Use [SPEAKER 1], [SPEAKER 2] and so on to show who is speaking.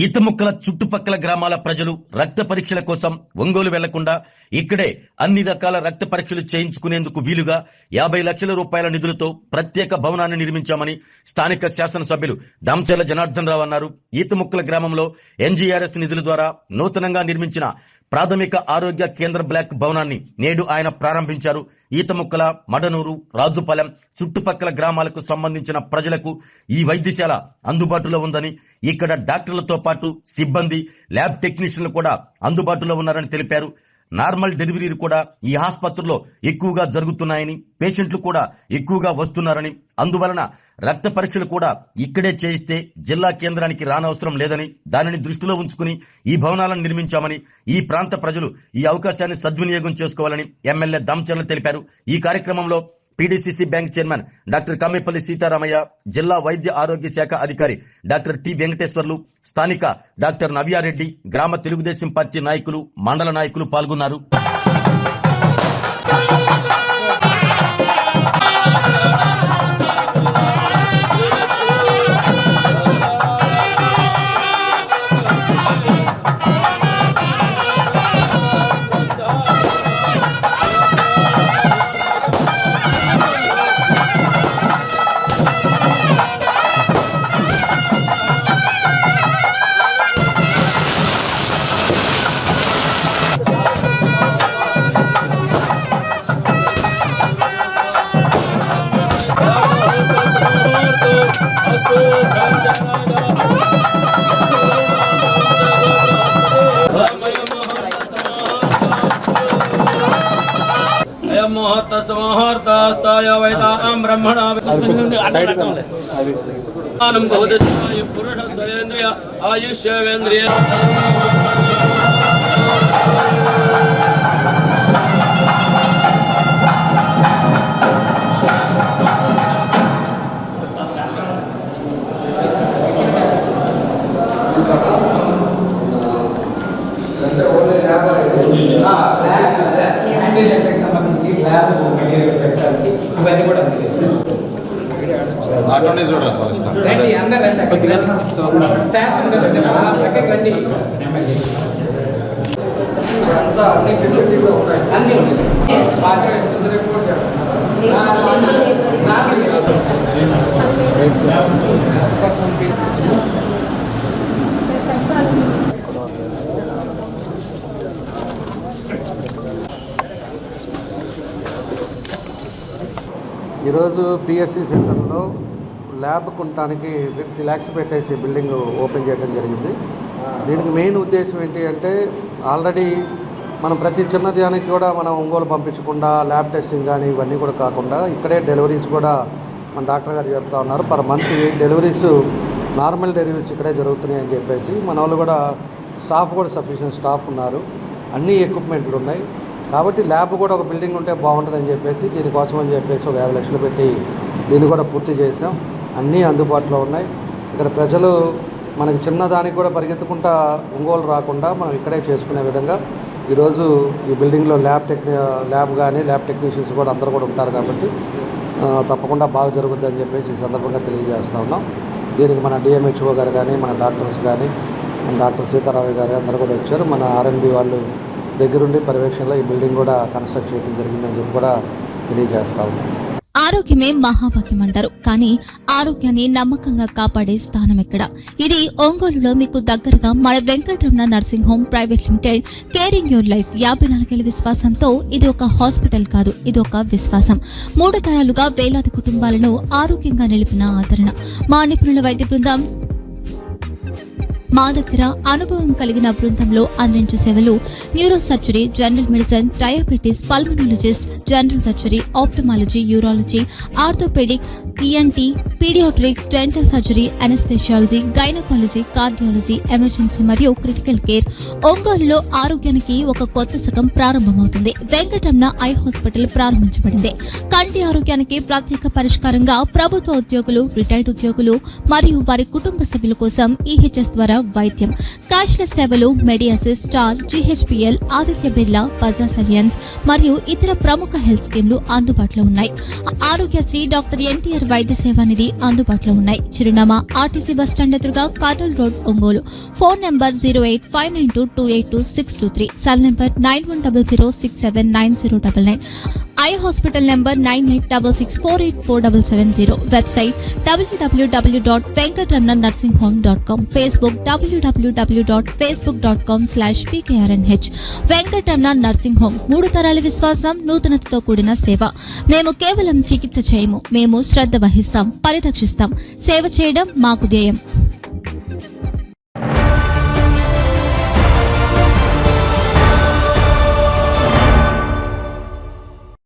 [SPEAKER 1] ఈతముక్కల చుట్టుపక్కల గ్రామాల ప్రజలు రక్త పరీక్షల కోసం ఒంగోలు వెళ్లకుండా ఇక్కడే అన్ని రకాల రక్త పరీక్షలు చేయించుకునేందుకు వీలుగా 50 లక్షల రూపాయల నిధులతో ప్రత్యేక భవనాన్ని నిర్మించామని స్థానిక శాసనసభ్యులు దామచర్ల జనార్దన్ రావు అన్నారు. ఈతముక్కల గ్రామంలో ఎన్జీఆర్ఎస్ నిధుల ద్వారా నూతనంగా నిర్మించిన ప్రాథమిక ఆరోగ్య కేంద్ర బ్లాక్ భవనాన్ని నేడు ఆయన ప్రారంభించారు. ఈతముక్కల, మడనూరు, రాజుపాలెం చుట్టుపక్కల గ్రామాలకు సంబంధించిన ప్రజలకు ఈ వైద్యశాల అందుబాటులో ఉందని, ఇక్కడ డాక్టర్లతో పాటు సిబ్బంది, ల్యాబ్ టెక్నీషియన్లు కూడా అందుబాటులో ఉన్నారని తెలిపారు. నార్మల్ డెలివరీలు కూడా ఈ ఆసుపత్రిలో ఎక్కువగా జరుగుతున్నాయని, పేషెంట్లు కూడా ఎక్కువగా వస్తున్నారని, అందువలన రక్త పరీక్షలు కూడా ఇక్కడే చేయిస్తే జిల్లా కేంద్రానికి రానవసరం లేదని, దానిని దృష్టిలో ఉంచుకుని ఈ భవనాలను నిర్మించామని, ఈ ప్రాంత ప్రజలు ఈ అవకాశాన్ని సద్వినియోగం చేసుకోవాలని ఎమ్మెల్యే దామచర్ల తెలిపారు. ఈ కార్యక్రమంలో PDCC bank chairman doctor Kammepalli Sitaramaiah, జిల్లా వైద్య ఆరోగ్య శాఖ అధికారి డాక్టర్ టి వెంకటేశ్వర్లు, స్థానిక డాక్టర్ నవ్యారెడ్డి, గ్రామ తెలుగుదేశం పార్టీ నాయకులు, మండల నాయకులు పాల్గొన్నారు.
[SPEAKER 2] मुहूर्तस्मुहूर्तास्ताय वैतां ब्रह्मणा पुरुषस्येन्द्रिय आयुष्येन्द्रिय
[SPEAKER 3] ఇవన్నీ కూడా రండి, అందరు రండి, స్టాఫ్ అందరూ రండి. అన్నీ
[SPEAKER 4] ఈరోజు పిఎస్సి సెంటర్లో ల్యాబ్ కొనడానికి 50 lakhs పెట్టేసి బిల్డింగ్ ఓపెన్ చేయడం జరిగింది. దీనికి మెయిన్ ఉద్దేశం ఏంటి అంటే, ఆల్రెడీ మనం ప్రతి చిన్నదానికి కూడా మనం ఒంగోలు పంపించకుండా ల్యాబ్ టెస్టింగ్ కానీ ఇవన్నీ కూడా కాకుండా ఇక్కడే డెలివరీస్ కూడా మన డాక్టర్ గారు చెప్తా ఉన్నారు. Per month 8 deliveries, normal deliveries ఇక్కడే జరుగుతున్నాయి అని చెప్పేసి, మన వాళ్ళు కూడా స్టాఫ్ కూడా సఫిషియెంట్ స్టాఫ్ ఉన్నారు, అన్ని ఎక్విప్మెంట్లు ఉన్నాయి. కాబట్టి ల్యాబ్ కూడా ఒక బిల్డింగ్ ఉంటే బాగుంటుందని చెప్పేసి, దీనికోసం అని చెప్పేసి ఒక 50 లక్షలు పెట్టి దీన్ని కూడా పూర్తి చేసాం. అన్నీ అందుబాటులో ఉన్నాయి. ఇక్కడ ప్రజలు మనకి చిన్నదానికి కూడా పరిగెత్తుకుంటా ఒంగోలు రాకుండా మనం ఇక్కడే చేసుకునే విధంగా ఈరోజు ఈ బిల్డింగ్లో ల్యాబ్ కానీ ల్యాబ్ టెక్నీషియన్స్ కూడా అందరూ కూడా ఉంటారు. కాబట్టి తప్పకుండా బాగా జరుగుద్ది అని చెప్పేసి ఈ సందర్భంగా తెలియజేస్తూ ఉన్నాం. దీనికి మన డిఎంహెచ్ఓ గారు కానీ, మన డాక్టర్స్ కానీ, మన డాక్టర్ సీతారామయ్య గారు అందరూ కూడా వచ్చారు. మన ఆర్ఎన్బి వాళ్ళు దగ్గరుండి పర్యవేక్షణలో ఈ బిల్డింగ్ కూడా కన్స్ట్రక్ట్ చేయడం జరిగిందని చెప్పి కూడా తెలియజేస్తా ఉన్నాం.
[SPEAKER 5] ఆరోగ్యమే మహాభాగ్యం అంటారు, కానీ ఆరోగ్యాన్ని నమ్మకంగా కాపాడే స్థానం ఎక్కడ? ఇది ఒంగోలులో మీకు దగ్గరగా మన Venkataramana nursing home private limited, caring your life 54 ఏళ్ల విశ్వాసంతో ఇది ఒక హాస్పిటల్ కాదు, ఇది ఒక విశ్వాసం. 3 తరాలుగా వేలాది కుటుంబాలను ఆరోగ్యంగా నిలిపిన ఆదరణ. మా నిపుణుల వైద్య బృందం మా దగ్గర అనుభవం కలిగిన బృందంలో అందించే సేవలు neuro surgery, general medicine, diabetes, pulmonologist, general surgery, ophthalmology, urology, orthopaedic, ENT, paediatrics, dental surgery, anaesthesiology, gynaecology, cardiology, emergency మరియు క్రిటికల్ కేర్. ఒంగోలులో ఆరోగ్యానికి ఒక కొత్త శకం ప్రారంభమవుతుంది. వెంకటరమణ ఐ హాస్పిటల్ ప్రారంభించబడింది. కంటి ఆరోగ్యానికి ప్రత్యేక పరిష్కారంగా ప్రభుత్వ ఉద్యోగులు, రిటైర్డ్ ఉద్యోగులు మరియు వారి కుటుంబ సభ్యుల కోసం ఈహెచ్ఎస్ ద్వారా వైద్యం, క్యాష్లెస్ సేవలు, Mediassist, Star, GHPL, Aditya Birla, Bajaj Allianz మరియు ఇతర ప్రముఖ హెల్త్ స్కీమ్లు అందుబాటులో ఉన్నాయి. ఆరోగ్యశ్రీ, డాక్టర్ ఎన్టీఆర్ వైద్య సేవా నిధి అందుబాటులో ఉన్నాయి. చిరునామా RTC బస్ స్టాండ్ ఎదురుగా, Kurnool road, Ongole. Phone number 08592282623, cell number 9100679099, eye hospital number 9866484770, website www.venkatramannursing.com, Facebook www.facebook.com/pkrnh. Venkataramana nursing home, 3 తరాల విశ్వాసం, నూతనతతో కూడిన సేవ. మేము కేవలం చికిత్స చేయము, మేము శ్రద్ధ వహిస్తాం, పరిరక్షిస్తాం. సేవ చేయడం మాకు ధ్యేయం.